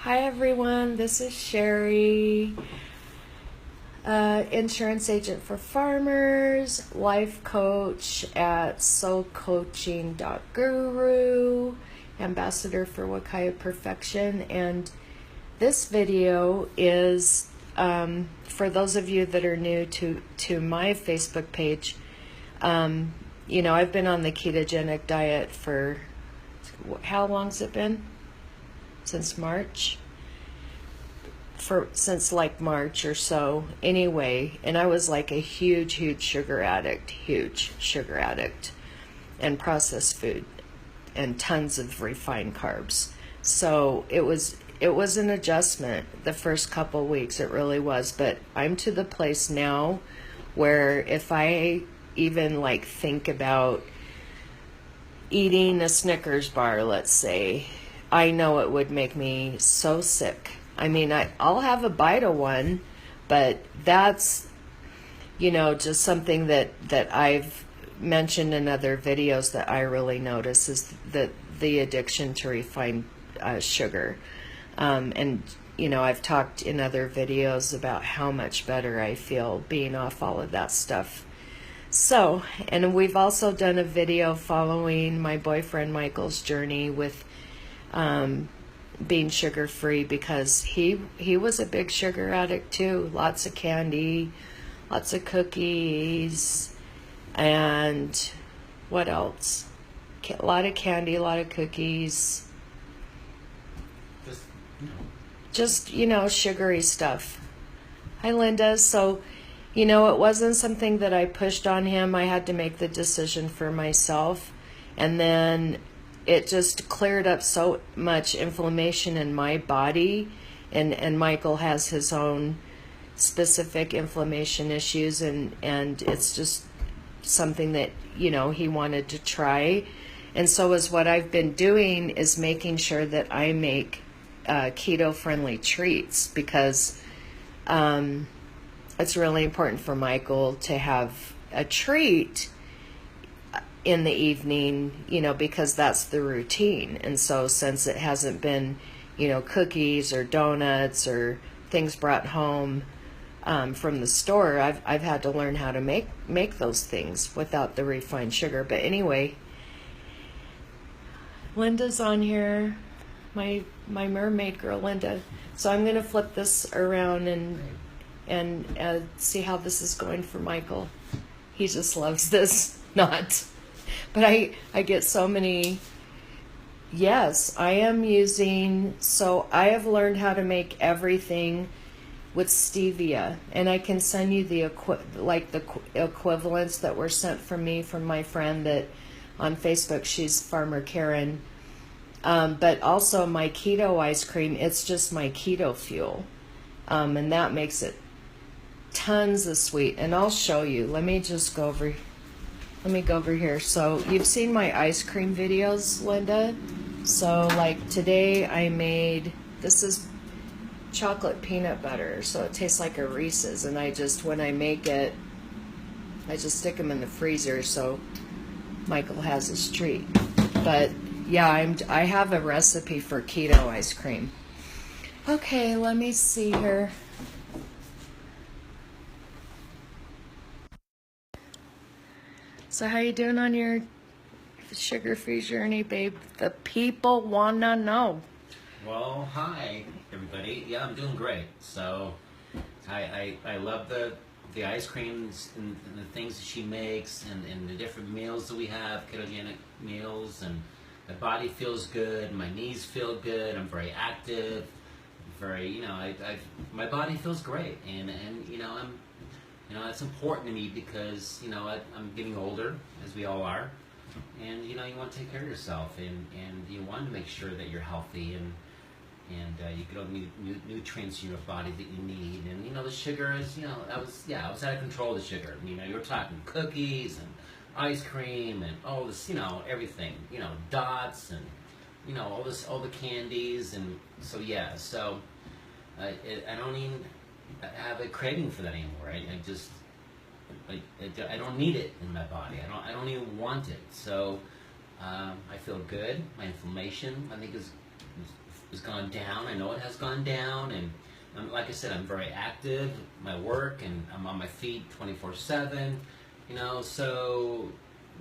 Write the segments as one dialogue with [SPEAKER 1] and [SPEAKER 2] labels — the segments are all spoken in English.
[SPEAKER 1] Hi everyone, this is Sherry, insurance agent for farmers, life coach at soulcoaching.guru, ambassador for Wakaya Perfection, and this video is for those of you that are new to my Facebook page. I've been on the ketogenic diet for, how long's it been? Since March? Since like March or so anyway, and I was like a huge sugar addict and processed food and tons of refined carbs. So it was an adjustment the first couple weeks, it really was, but I'm to the place now where if I even like think about eating a Snickers bar, let's say, I know it would make me so sick. I mean, I'll have a bite of one, but that's, just something that I've mentioned in other videos that I really notice is that the addiction to refined sugar. I've talked in other videos about how much better I feel being off all of that stuff. So, and we've also done a video following my boyfriend Michael's journey with being sugar-free, because he was a big sugar addict too. Lots of candy, lots of cookies, and what else? A lot of candy, a lot of cookies. Just sugary stuff. Hi, Linda. So, it wasn't something that I pushed on him. I had to make the decision for myself. And then it just cleared up so much inflammation in my body. And Michael has his own specific inflammation issues. And it's just something that, he wanted to try. And so is what I've been doing is making sure that I make keto-friendly treats, because it's really important for Michael to have a treat in the evening, because that's the routine. And so since it hasn't been, cookies or donuts or things brought home from the store, I've had to learn how to make those things without the refined sugar. But anyway, Linda's on here, my mermaid girl, Linda. So I'm going to flip this around and see how this is going for Michael. He just loves this. Not. But I get so many. Yes, I am using, so I have learned how to make everything with stevia, and I can send you the equivalents that were sent from me from my friend that on Facebook, she's Farmer Karen. But also my keto ice cream, it's just my keto fuel. And that makes it tons of sweet. And I'll show you. Let me go over here. So you've seen my ice cream videos, Linda. So like today I made, this is chocolate peanut butter. So it tastes like a Reese's. And when I make it, I just stick them in the freezer so Michael has his treat. But yeah, I have a recipe for keto ice cream. Okay, let me see here. So how you doing on your sugar-free journey, babe? The people wanna know.
[SPEAKER 2] Well, hi everybody. Yeah, I'm doing great. So I love the ice creams and the things that she makes and the different meals that we have, ketogenic meals, and my body feels good, my knees feel good, I'm very active, my body feels great, and it's important to me because I'm getting older, as we all are, and you want to take care of yourself, and you want to make sure that you're healthy, and you get all the nutrients in your body that you need, and the sugar is, I was out of control of the sugar. You were talking cookies and ice cream and all this, everything, dots and all the candies, and so I don't even have a craving for that anymore. I don't need it in my body. I don't even want it. So I feel good. My inflammation, I think, is has gone down. I know it has gone down, and like I said, I'm very active. My work, and I'm on my feet 24/7. You know, so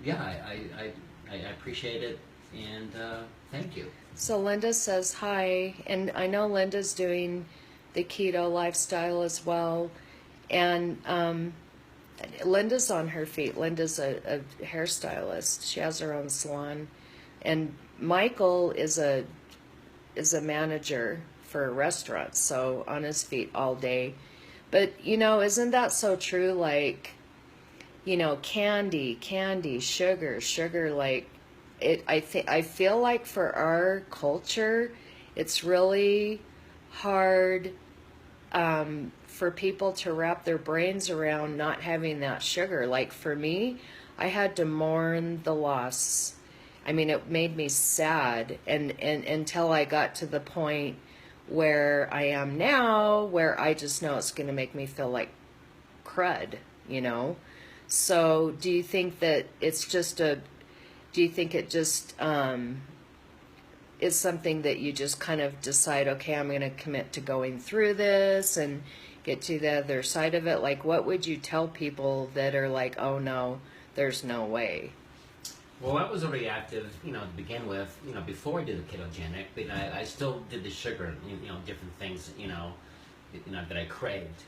[SPEAKER 2] yeah, I appreciate it, and thank you.
[SPEAKER 1] So Linda says hi, and I know Linda's doing the keto lifestyle as well. And Linda's on her feet. Linda's a hairstylist. She has her own salon. And Michael is a manager for a restaurant, so on his feet all day. But you know, isn't that so true? Like, you know, candy, sugar, like it. I feel like for our culture, it's really hard for people to wrap their brains around not having that sugar. Like for me, I had to mourn the loss. I mean, it made me sad, and until I got to the point where I am now, where I just know it's going to make me feel like crud, you know? So do you think that it's just do you think it just is something that you just kind of decide, okay, I'm going to commit to going through this and get to the other side of it? Like, what would you tell people that are like, oh no, there's no way?
[SPEAKER 2] Well, I was already active, you know, to begin with, you know, before I did the ketogenic, but I still did the sugar, you know, different things, you know, that I craved.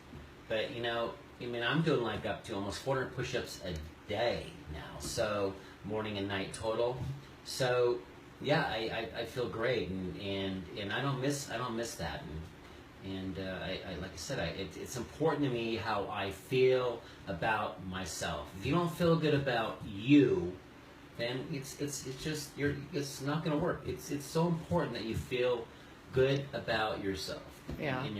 [SPEAKER 2] But, you know, I mean, I'm doing like up to almost 400 push-ups a day now, so morning and night total. So, yeah, I feel great, and I don't miss that. And like I said, it's important to me how I feel about myself. If you don't feel good about you, then it's just it's not going to work. It's so important that you feel good about yourself.
[SPEAKER 1] Yeah.
[SPEAKER 2] And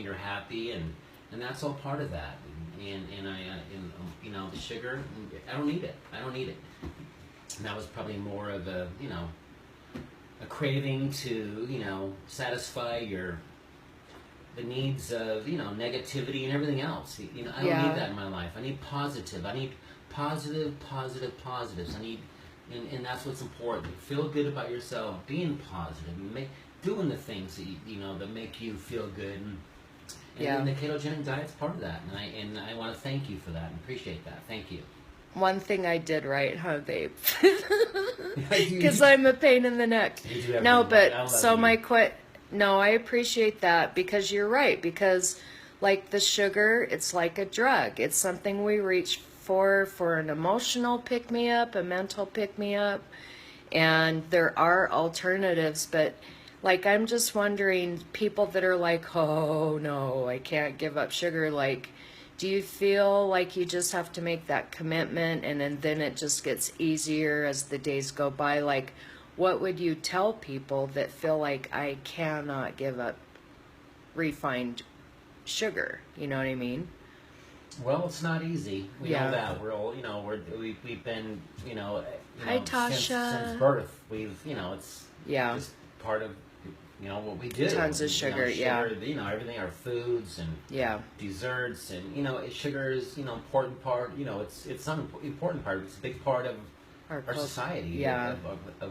[SPEAKER 2] you're happy, and that's all part of that. And you know, the sugar, I don't need it. And that was probably more of a, you know, a craving to, you know, satisfy the needs of, you know, negativity and everything else. You know, I don't need that in my life. I need positive. I need positives. I need, and that's what's important. Feel good about yourself, being positive, doing the things that you know that make you feel good. And the ketogenic diet's part of that. And I want to thank you for that and appreciate that. Thank you.
[SPEAKER 1] One thing I did right, huh, babe? Because I'm a pain in the neck. No, but so
[SPEAKER 2] you.
[SPEAKER 1] No, I appreciate that, because you're right. Because like the sugar, it's like a drug. It's something we reach for an emotional pick-me-up, a mental pick-me-up. And there are alternatives, but like I'm just wondering, people that are like, oh no, I can't give up sugar, like, do you feel like you just have to make that commitment and then it just gets easier as the days go by? Like, what would you tell people that feel like I cannot give up refined sugar? You know what I mean?
[SPEAKER 2] Well, it's not easy. We know that. We're all, you know, we've been, you know,
[SPEAKER 1] Hi, Tasha.
[SPEAKER 2] Since birth. We've, you know, it's just part of, you know, what we do.
[SPEAKER 1] Tons of sugar,
[SPEAKER 2] You know, everything, our foods and desserts, and you know, sugar is, you know, important part. You know, it's not an important part. It's a big part of our society. Of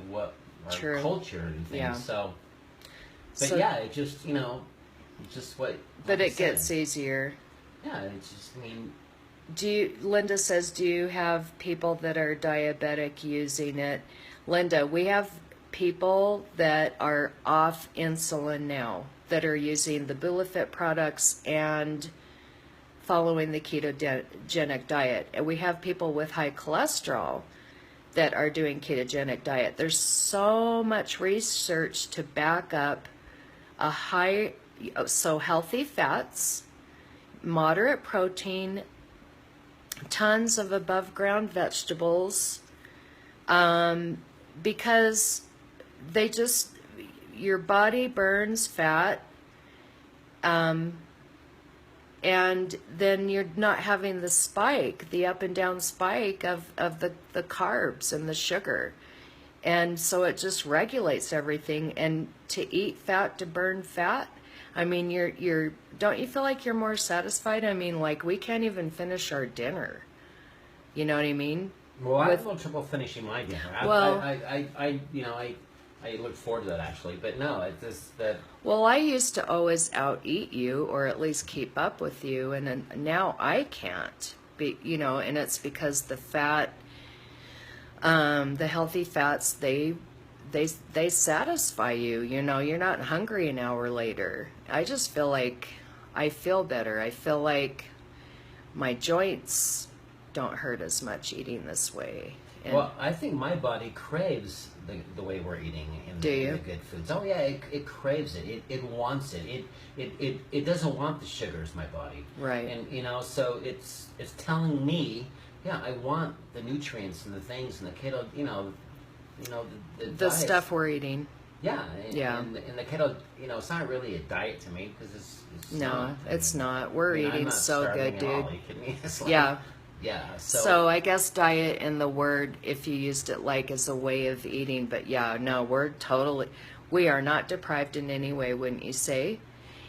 [SPEAKER 2] what our culture and things.
[SPEAKER 1] Yeah.
[SPEAKER 2] So it just, you know, it's just what.
[SPEAKER 1] But it gets easier.
[SPEAKER 2] Yeah, it's just, I mean.
[SPEAKER 1] Linda says, do you have people that are diabetic using it? Linda, we have people that are off insulin now that are using the Bulafit products and following the ketogenic diet. And we have people with high cholesterol that are doing ketogenic diet. There's so much research to back up healthy fats, moderate protein, tons of above ground vegetables, because your body burns fat, and then you're not having the up and down spike of the carbs and the sugar. And so it just regulates everything. And to eat fat, to burn fat, I mean, don't you feel like you're more satisfied? I mean, like, we can't even finish our dinner. You know what I mean?
[SPEAKER 2] Well, I have a little trouble finishing my dinner. I I look forward to that actually. But no, it's just that.
[SPEAKER 1] Well, I used to always out eat you, or at least keep up with you, and then now I can't. And it's because the fat, the healthy fats, they satisfy you. You're not hungry an hour later. I just feel like I feel better. I feel like my joints don't hurt as much eating this way. And
[SPEAKER 2] Well, I think my body craves the way we're eating in
[SPEAKER 1] Do you?
[SPEAKER 2] the good foods. Oh yeah, it craves it. It wants it. It doesn't want the sugars, my body.
[SPEAKER 1] Right.
[SPEAKER 2] And so it's telling me, yeah, I want the nutrients and the things and the keto, the
[SPEAKER 1] the
[SPEAKER 2] diets.
[SPEAKER 1] stuff we're eating.
[SPEAKER 2] Yeah.
[SPEAKER 1] Yeah.
[SPEAKER 2] And the keto, it's not really a diet to me because it's
[SPEAKER 1] No,
[SPEAKER 2] not.
[SPEAKER 1] it's not. We're
[SPEAKER 2] I'm
[SPEAKER 1] eating
[SPEAKER 2] not
[SPEAKER 1] so
[SPEAKER 2] starving
[SPEAKER 1] good,
[SPEAKER 2] at all.
[SPEAKER 1] dude.
[SPEAKER 2] Are you kidding me? It's like,
[SPEAKER 1] Yeah.
[SPEAKER 2] Yeah.
[SPEAKER 1] So I guess diet in the word, if you used it like as a way of eating, but yeah, no, we are not deprived in any way, wouldn't you say?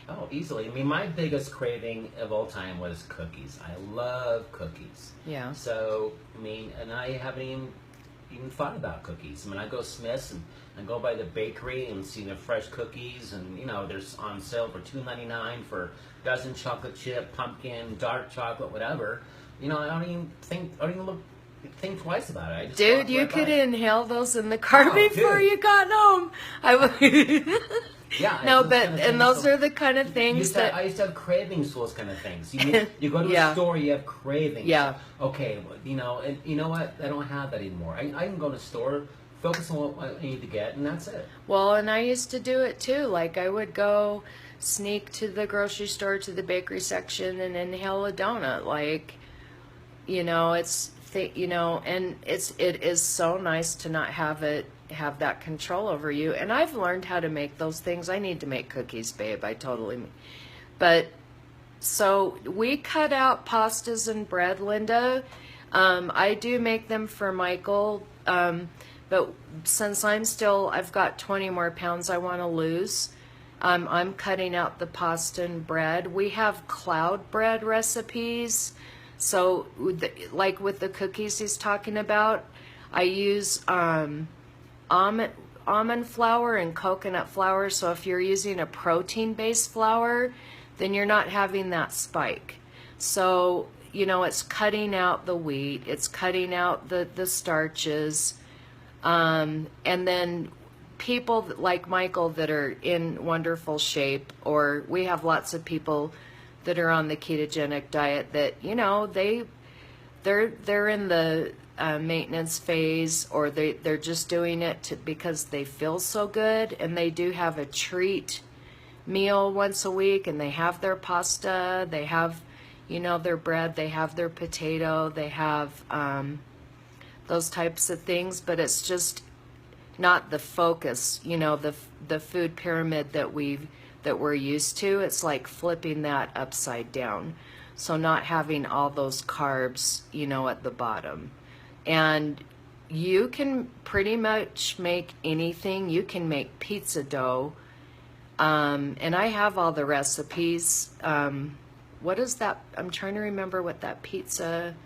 [SPEAKER 2] Oh, easily. I mean, my biggest craving of all time was cookies. I love cookies.
[SPEAKER 1] Yeah.
[SPEAKER 2] So, I mean, and I haven't even thought about cookies. I mean, I go to Smith's and I go by the bakery and see the fresh cookies, and there's on sale for $2.99 for dozen chocolate chip, pumpkin, dark chocolate, whatever. I don't even think twice about it. I just
[SPEAKER 1] Dude,
[SPEAKER 2] walk
[SPEAKER 1] you
[SPEAKER 2] right
[SPEAKER 1] could
[SPEAKER 2] by.
[SPEAKER 1] inhale those in the car
[SPEAKER 2] Oh,
[SPEAKER 1] before
[SPEAKER 2] dude.
[SPEAKER 1] you got home.
[SPEAKER 2] Yeah.
[SPEAKER 1] No,
[SPEAKER 2] it's those
[SPEAKER 1] but
[SPEAKER 2] kind of
[SPEAKER 1] and
[SPEAKER 2] things.
[SPEAKER 1] those
[SPEAKER 2] So-
[SPEAKER 1] are the kind of things
[SPEAKER 2] I
[SPEAKER 1] that
[SPEAKER 2] used to have cravings for those kind of things. You go to
[SPEAKER 1] Yeah.
[SPEAKER 2] a store, you have cravings.
[SPEAKER 1] Yeah.
[SPEAKER 2] Okay, well, and you know what? I don't have that anymore. I can go to the store, focus on what I need to get, and that's it.
[SPEAKER 1] Well, and I used to do it too. Like I would go sneak to the grocery store to the bakery section and inhale a donut. Like, and it is so nice to not have that control over you. And I've learned how to make those things. I need to make cookies, babe. But so we cut out pastas and bread, Linda. I do make them for Michael. But since I've got 20 more pounds I want to lose, I'm cutting out the pasta and bread. We have cloud bread recipes. So, like with the cookies he's talking about, I use almond flour and coconut flour. So if you're using a protein-based flour, then you're not having that spike. So, it's cutting out the wheat. It's cutting out the starches. And then people like Michael that are in wonderful shape, or we have lots of people that are on the ketogenic diet that, they're in the maintenance phase, or they're just doing it because they feel so good, and they do have a treat meal once a week, and they have their pasta, they have, their bread, they have their potato, they have those types of things, but it's just not the focus, the food pyramid that we're used to. It's like flipping that upside down. So not having all those carbs, at the bottom. And you can pretty much make anything. You can make pizza dough. And I have all the recipes. What is that? I'm trying to remember what that pizza...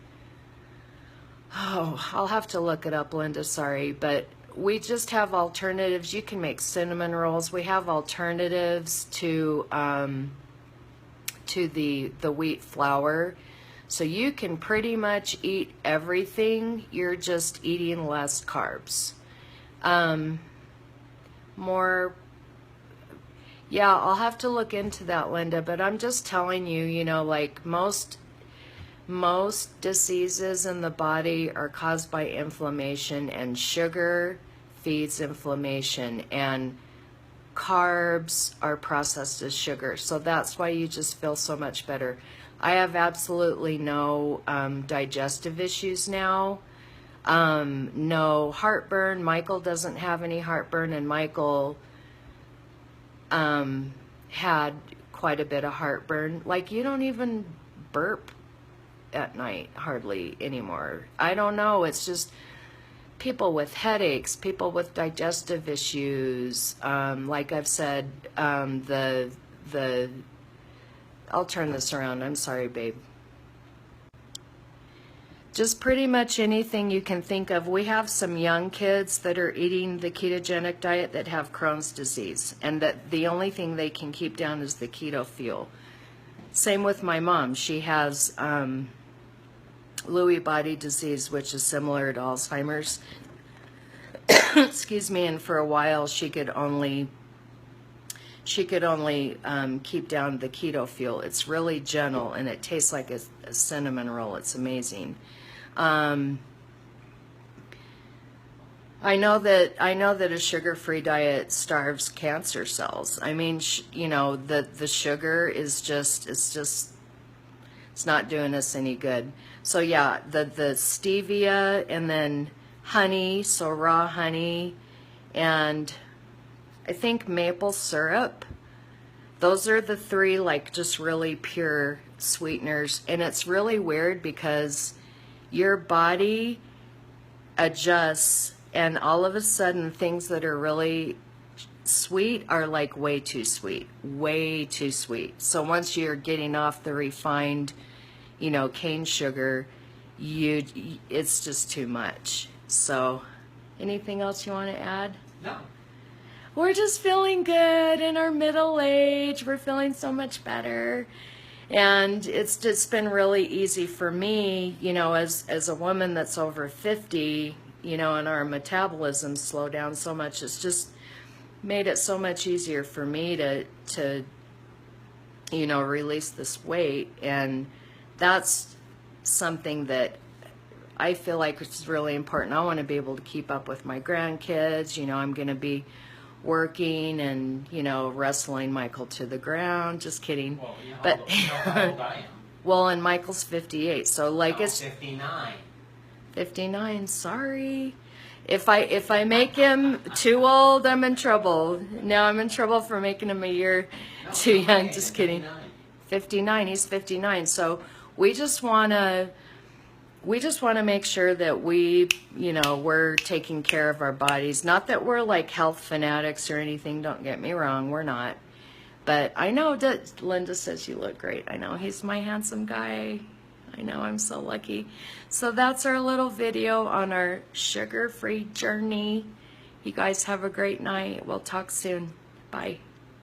[SPEAKER 1] Oh, I'll have to look it up, Linda, sorry. But we just have alternatives. You can make cinnamon rolls. We have alternatives to the wheat flour. So you can pretty much eat everything. You're just eating less carbs. Yeah, I'll have to look into that, Linda. But I'm just telling you, like most diseases in the body are caused by inflammation, and sugar feeds inflammation, and carbs are processed as sugar. So that's why you just feel so much better. I have absolutely no digestive issues now. No heartburn. Michael doesn't have any heartburn, and Michael had quite a bit of heartburn. Like, you don't even burp at night hardly anymore. I don't know. It's just people with headaches, people with digestive issues. Like I've said, I'll turn this around. I'm sorry, babe. just pretty much anything you can think of. We have some young kids that are eating the ketogenic diet that have Crohn's disease, and that the only thing they can keep down is the keto fuel. Same with my mom. She has Lewy body disease, which is similar to Alzheimer's. Excuse me. And for a while, she could only keep down the keto fuel. It's really gentle, and it tastes like a cinnamon roll. It's amazing. I know that a sugar-free diet starves cancer cells. I mean, you know, the sugar is it's not doing us any good. So yeah, the stevia, and then honey, so raw honey, and I think maple syrup. Those are the three, like, just really pure sweeteners. And it's really weird because your body adjusts, and all of a sudden things that are really sweet are like way too sweet. So once you're getting off the refined, you know, cane sugar, it's just too much. So anything else you want to add?
[SPEAKER 2] No.
[SPEAKER 1] We're just feeling good in our middle age. We're feeling so much better. And it's just been really easy for me, you know, as a woman that's over 50, you know, and our metabolism slowed down so much. It's just made it so much easier for me to you know, release this weight. And that's something that I feel like is really important. I want to be able to keep up with my grandkids. You know, I'm going to be working and, you know, wrestling Michael to the ground. Just kidding.
[SPEAKER 2] Well, you know
[SPEAKER 1] But
[SPEAKER 2] how old I am.
[SPEAKER 1] well, and Michael's 58, so like
[SPEAKER 2] No,
[SPEAKER 1] it's
[SPEAKER 2] 59.
[SPEAKER 1] 59. Sorry, if I make him too old, I'm in trouble. Now I'm in trouble for making him a year
[SPEAKER 2] No,
[SPEAKER 1] too
[SPEAKER 2] no,
[SPEAKER 1] young.
[SPEAKER 2] okay,
[SPEAKER 1] Just kidding.
[SPEAKER 2] 59.
[SPEAKER 1] 59. He's 59. So we just wanna make sure that we, you know, we're taking care of our bodies. Not that we're like health fanatics or anything. Don't get me wrong. We're not. But I know that Linda says you look great. I know he's my handsome guy. I know, I'm so lucky. So that's our little video on our sugar-free journey. You guys have a great night. We'll talk soon. Bye.